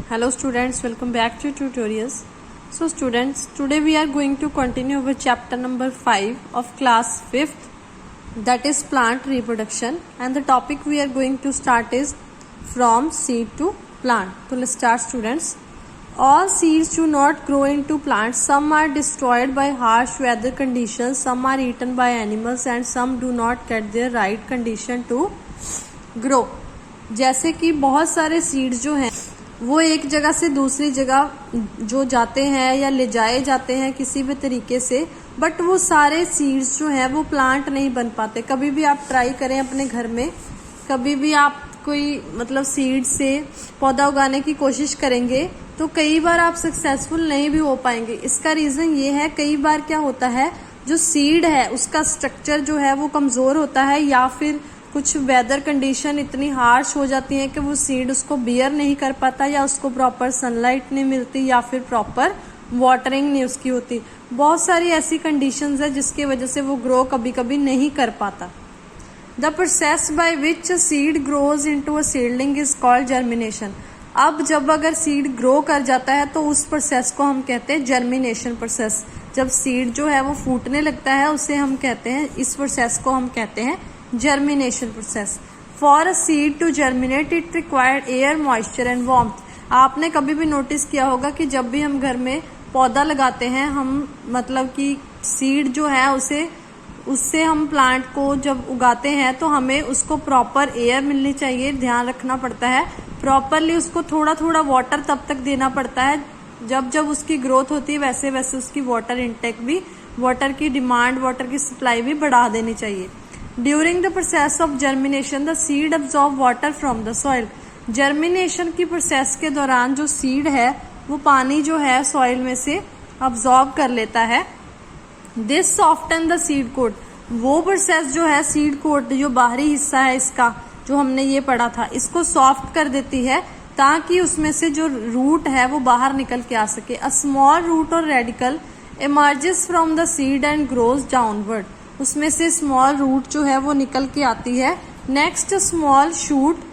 Hello students, welcome back to tutorials. So students, today we are going to continue with chapter number 5 of class 5th, that is plant reproduction, and the topic we are going to start is from seed to plant. So let's start students. All seeds do not grow into plants. Some are destroyed by harsh weather conditions, some are eaten by animals and some do not get their right condition to grow. जैसे कि बहुत सारे seeds जो हैं वो एक जगह से दूसरी जगह जो जाते हैं या ले जाए जाते हैं किसी भी तरीके से, बट वो सारे सीड्स जो हैं वो प्लांट नहीं बन पाते. कभी भी आप ट्राई करें अपने घर में, कभी भी आप कोई सीड से पौधा उगाने की कोशिश करेंगे तो कई बार आप सक्सेसफुल नहीं भी हो पाएंगे. इसका रीज़न ये है, कई बार क्या होता है जो सीड है उसका स्ट्रक्चर जो है वो कमज़ोर होता है या फिर कुछ वेदर कंडीशन इतनी हार्श हो जाती है कि वो सीड उसको बियर नहीं कर पाता या उसको प्रॉपर सनलाइट नहीं मिलती या फिर प्रॉपर वाटरिंग नहीं उसकी होती. बहुत सारी ऐसी कंडीशंस है जिसकी वजह से वो ग्रो कभी कभी नहीं कर पाता. The process by which seed grows into a seedling is called germination. अब जब अगर सीड ग्रो कर जाता है तो उस प्रोसेस को हम कहते हैं जर्मिनेशन प्रोसेस. जब सीड जो है वो फूटने लगता है उसे हम कहते हैं, इस प्रोसेस को हम कहते हैं germination process. For a seed to germinate it required air, moisture and warmth. आपने कभी भी नोटिस किया होगा कि जब भी हम घर में पौधा लगाते हैं, हम कि सीड जो है उससे हम प्लांट को जब उगाते हैं तो हमें उसको प्रॉपर एयर मिलनी चाहिए, ध्यान रखना पड़ता है. प्रॉपरली उसको थोड़ा थोड़ा वाटर तब तक देना पड़ता है. जब जब उसकी ग्रोथ होती है वैसे वैसे उसकी वाटर इंटेक भी, वाटर की डिमांड, वाटर की सप्लाई भी बढ़ा देनी चाहिए. During the process of germination, the seed absorb water from the soil. Germination की प्रोसेस के दौरान जो सीड है वो पानी जो है सॉइल में से अब्जॉर्ब कर लेता है. This soften the seed coat. वो प्रोसेस जो है सीड कोट, जो बाहरी हिस्सा है इसका जो हमने ये पढ़ा था, इसको सॉफ्ट कर देती है ताकि उसमें से जो रूट है वो बाहर निकल के आ सके. A small root or radical emerges from the seed and grows downward. उसमें से स्मॉल रूट जो है वो निकल के आती है. Next small shoot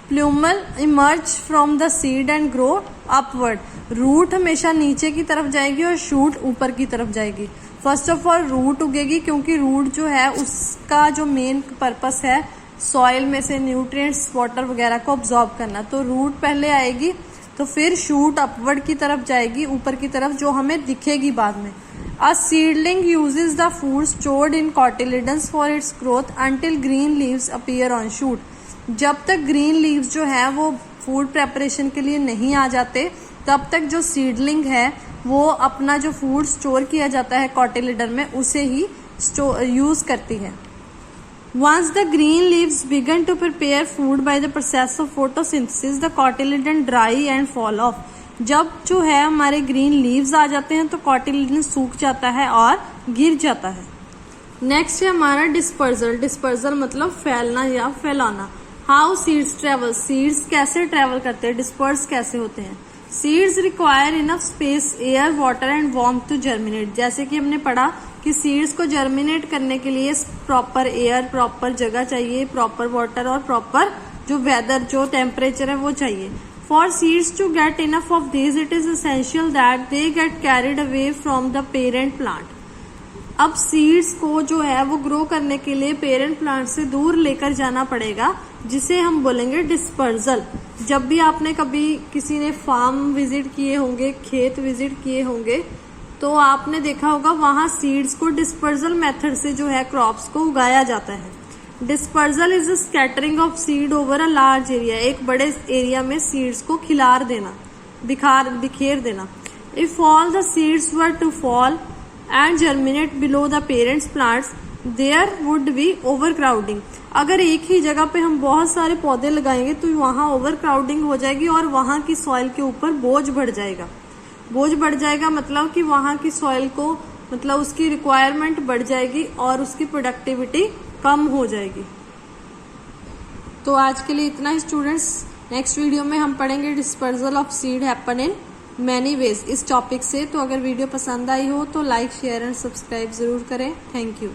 plumule emerge from the seed and grow upward. Root हमेशा नीचे की तरफ जाएगी और शूट ऊपर की तरफ जाएगी. फर्स्ट ऑफ ऑल रूट उगेगी क्योंकि रूट जो है उसका जो मेन पर्पस है सॉइल में से न्यूट्रिएंट्स, वाटर वगैरह को ऑब्जॉर्ब करना. तो रूट पहले आएगी तो फिर शूट अपवर्ड की तरफ जाएगी, ऊपर की तरफ, जो हमें दिखेगी बाद में. A seedling uses the food stored in cotyledons for its growth until green leaves appear on shoot. जब तक ग्रीन लीव्स जो है वो फूड प्रेपरेशन के लिए नहीं आ जाते तब तक जो सीडलिंग है वो अपना जो फूड स्टोर किया जाता है कॉटिलेडन में उसे ही यूज करती है. Once the green leaves begin to prepare food by the process of photosynthesis, the cotyledon dry and fall off. जब जो है हमारे ग्रीन लीव्स आ जाते हैं तो कॉटिलेडन सूख जाता है और गिर जाता है. नेक्स्ट है हमारा डिस्पर्जल. डिस्पर्जल मतलब फैलना या फैलाना. How seeds travel. सीड्स कैसे ट्रेवल करते हैं, डिस्पर्स कैसे होते हैं. Seeds require enough space, air, water and warmth to germinate. जैसे कि हमने पढ़ा कि सीड्स को जर्मिनेट करने के लिए प्रॉपर एयर, प्रॉपर जगह चाहिए, प्रॉपर वाटर और प्रॉपर जो वेदर, जो टेम्परेचर है वो चाहिए. For seeds to get enough of these, it is essential that they get carried away from the parent plant. अब सीड्स को जो है वो ग्रो करने के लिए पेरेंट प्लांट से दूर लेकर जाना पड़ेगा, जिसे हम बोलेंगे डिस्पर्जल. जब भी आपने कभी किसी ने फार्म विजिट किए होंगे, खेत विजिट किए होंगे, तो आपने देखा होगा वहां सीड्स को डिस्पर्जल मेथड से जो है क्रॉप्स को उगाया जाता है. Dispersal is scattering of seed over a large area. एक बड़े एरिया में सीड्स को खिलार देना, बिखेर देना. If all the seeds were to fall and germinate below the parents plants, there would be overcrowding. अगर एक ही जगह पे हम बहुत सारे पौधे लगाएंगे तो वहां ओवर क्राउडिंग हो जाएगी और वहां की सॉइल के ऊपर बोझ बढ़ जाएगा. बोझ बढ़ जाएगा मतलब कि वहां की सॉइल को उसकी रिक्वायरमेंट बढ़ जाएगी और उसकी प्रोडक्टिविटी कम हो जाएगी. तो आज के लिए इतना ही स्टूडेंट्स. नेक्स्ट वीडियो में हम पढ़ेंगे dispersal of seed happen in many ways इस टॉपिक से. तो अगर वीडियो पसंद आई हो तो लाइक, शेयर एंड सब्सक्राइब जरूर करें. Thank you.